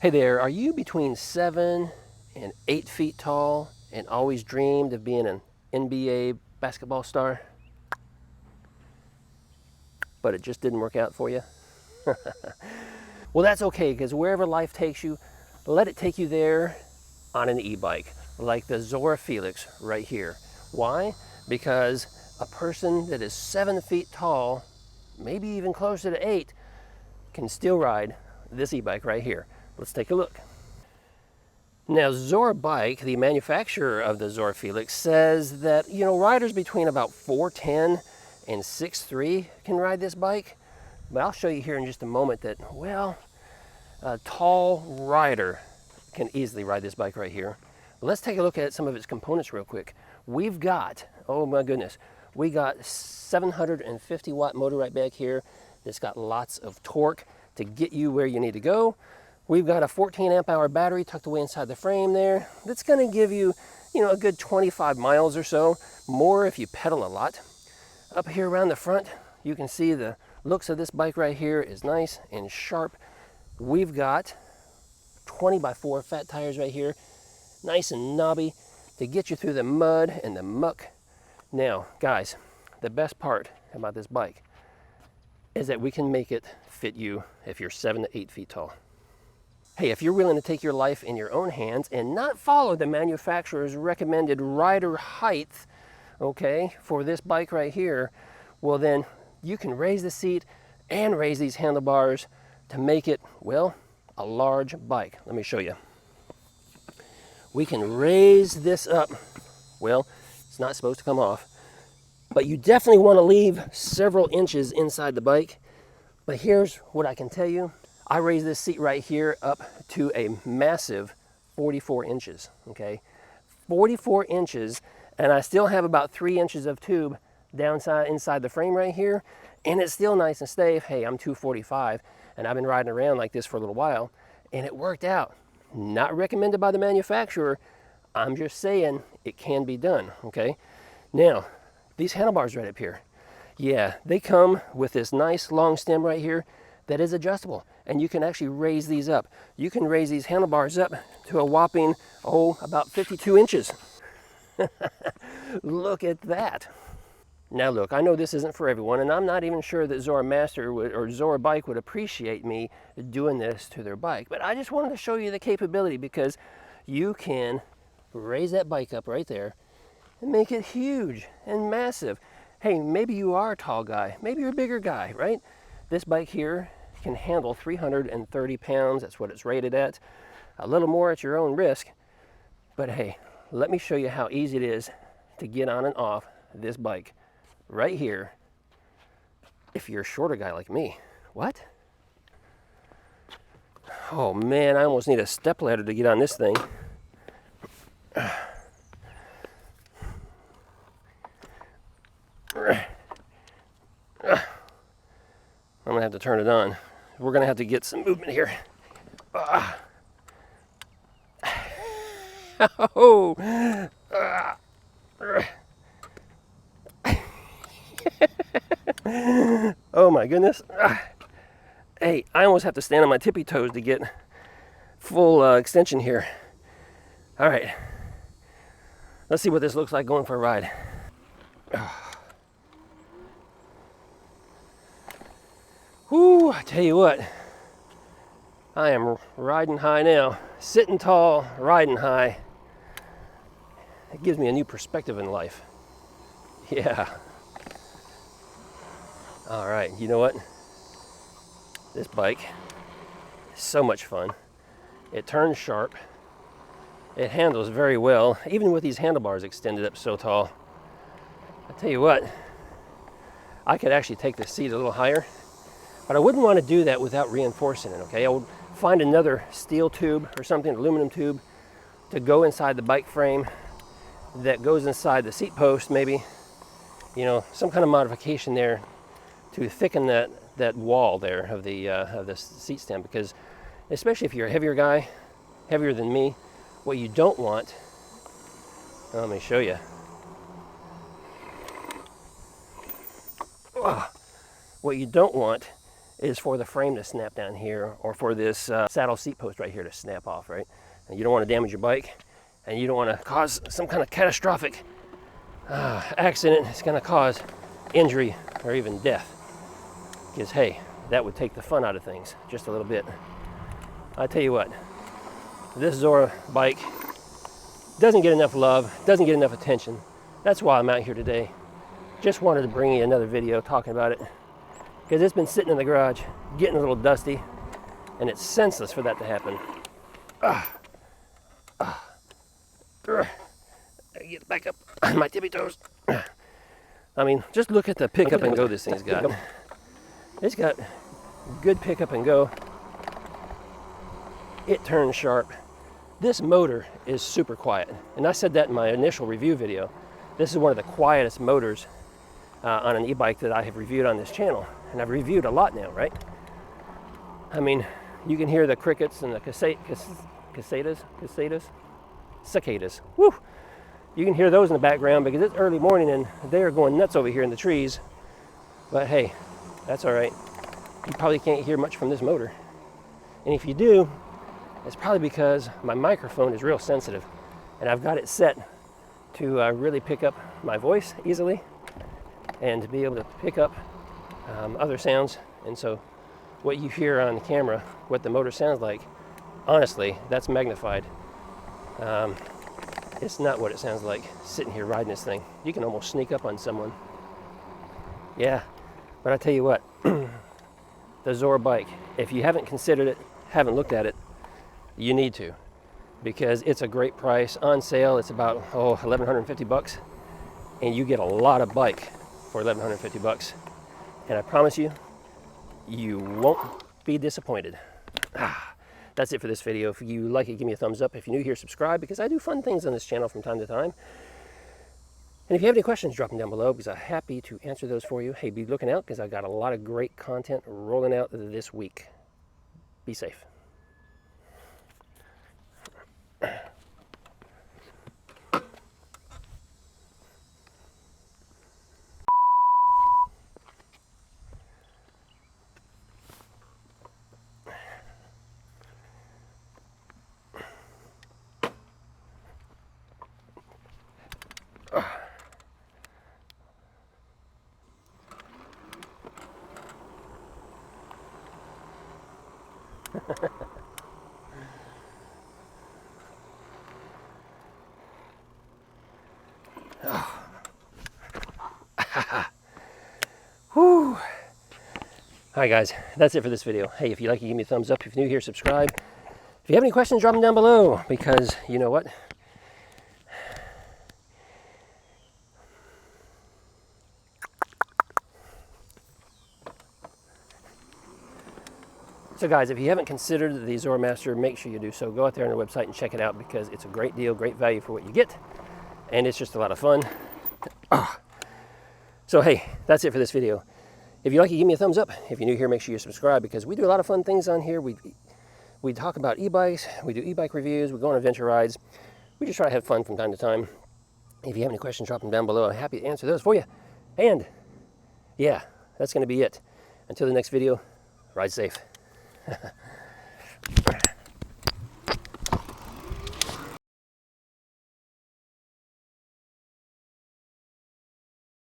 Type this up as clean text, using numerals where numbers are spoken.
Hey there, are you between 7 and 8 feet tall and always dreamed of being an NBA basketball star, but it just didn't work out for you? Well, that's okay, because wherever life takes you, let it take you there on an e-bike, like the Zora Felix right here. Why? Because a person that is 7 feet tall, maybe even closer to 8, can still ride this e-bike right here. Let's take a look. Now, Zora Bike, the manufacturer of the Zora Felix, says that, riders between about 4'10" and 6'3" can ride this bike. But I'll show you here in just a moment that, well, a tall rider can easily ride this bike right here. But let's take a look at some of its components real quick. We've got, oh my goodness, we got 750 watt motor right back here that's got lots of torque to get you where you need to go. We've got a 14 amp hour battery tucked away inside the frame there. That's going to give you, a good 25 miles or so, more if you pedal a lot. Up here around the front, you can see the looks of this bike right here is nice and sharp. We've got 20x4 fat tires right here, nice and knobby to get you through the mud and the muck. Now, guys, the best part about this bike is that we can make it fit you if you're 7 to 8 feet tall. Hey, if you're willing to take your life in your own hands and not follow the manufacturer's recommended rider height, okay, for this bike right here, well then you can raise the seat and raise these handlebars to make it, well, a large bike. Let me show you. We can raise this up. Well, it's not supposed to come off, but you definitely want to leave several inches inside the bike. But here's what I can tell you. I raised this seat right here up to a massive 44 inches, okay? 44 inches, and I still have about 3 inches of tube inside the frame right here, and it's still nice and safe. Hey, I'm 245, and I've been riding around like this for a little while, and it worked out. Not recommended by the manufacturer. I'm just saying it can be done, okay? Now, these handlebars right up here, yeah, they come with this nice long stem right here that is adjustable, and you can actually raise these up. You can raise these handlebars up to a whopping, about 52 inches. Look at that. Now look, I know this isn't for everyone, and I'm not even sure that Zora Master or Zora Bike would appreciate me doing this to their bike, but I just wanted to show you the capability, because you can raise that bike up right there and make it huge and massive. Hey, maybe you are a tall guy, maybe you're a bigger guy, right? This bike here can handle 330 pounds. That's what it's rated at. A little more at your own risk. But hey, let me show you how easy it is to get on and off this bike right here if you're a shorter guy like me. What? Oh man, I almost need a stepladder to get on this thing. I'm gonna have to turn it on. We're gonna have to get some movement here. Oh, oh my goodness. Hey, I almost have to stand on my tippy toes to get full extension here. All right, let's see what this looks like going for a ride. Whew, I tell you what, I am riding high now. Sitting tall, riding high. It gives me a new perspective in life. Yeah. All right, you know what? This bike is so much fun. It turns sharp. It handles very well, even with these handlebars extended up so tall. I tell you what, I could actually take the seat a little higher, but I wouldn't want to do that without reinforcing it, okay? I would find another steel tube or something, aluminum tube, to go inside the bike frame that goes inside the seat post, maybe. Some kind of modification there to thicken that wall there of the seat stem, because especially if you're a heavier guy, heavier than me, what you don't want, let me show you. What you don't want is for the frame to snap down here, or for this saddle seat post right here to snap off, right? And you don't want to damage your bike, and you don't want to cause some kind of catastrophic accident. It's going to cause injury or even death. Because hey, that would take the fun out of things just a little bit. I tell you what, this Zora bike doesn't get enough love, doesn't get enough attention. That's why I'm out here today. Just wanted to bring you another video talking about it, because it's been sitting in the garage, getting a little dusty, and it's senseless for that to happen. Get back up on my tippy toes. I mean, just look at the pickup and go this thing's got. It's got good pickup and go. It turns sharp. This motor is super quiet, and I said that in my initial review video. This is one of the quietest motors on an e-bike that I have reviewed on this channel, and I've reviewed a lot now, right? I mean, you can hear the crickets and the cicadas. Woo! You can hear those in the background because it's early morning and they are going nuts over here in the trees. But hey, that's all right. You probably can't hear much from this motor, and if you do, it's probably because my microphone is real sensitive, and I've got it set to really pick up my voice easily and to be able to pick up other sounds. And so what you hear on the camera, what the motor sounds like, honestly, that's magnified. It's not what it sounds like sitting here riding this thing. You can almost sneak up on someone. Yeah, but I tell you what, the Zora bike, if you haven't considered it, haven't looked at it, you need to, because it's a great price. On sale, it's about $1,150, and you get a lot of bike for $1,150. And I promise you, you won't be disappointed. That's it for this video. If you like it, give me a thumbs up. If you're new here, subscribe, because I do fun things on this channel from time to time. And if you have any questions, drop them down below, because I'm happy to answer those for you. Hey, be looking out, because I've got a lot of great content rolling out this week. Be safe. Whew. Alright guys, that's it for this video. Hey, if you like it, give me a thumbs up. If you're new here, subscribe. If you have any questions, drop them down below, because you know what? So guys, if you haven't considered the Zora Master, make sure you do so. Go out there on the website and check it out, because it's a great deal, great value for what you get, and it's just a lot of fun. So hey, that's it for this video. If you like it, give me a thumbs up. If you're new here, make sure you subscribe, because we do a lot of fun things on here. We talk about e-bikes, we do e-bike reviews, we go on adventure rides. We just try to have fun from time to time. If you have any questions, drop them down below. I'm happy to answer those for you. And yeah, that's going to be it. Until the next video, ride safe.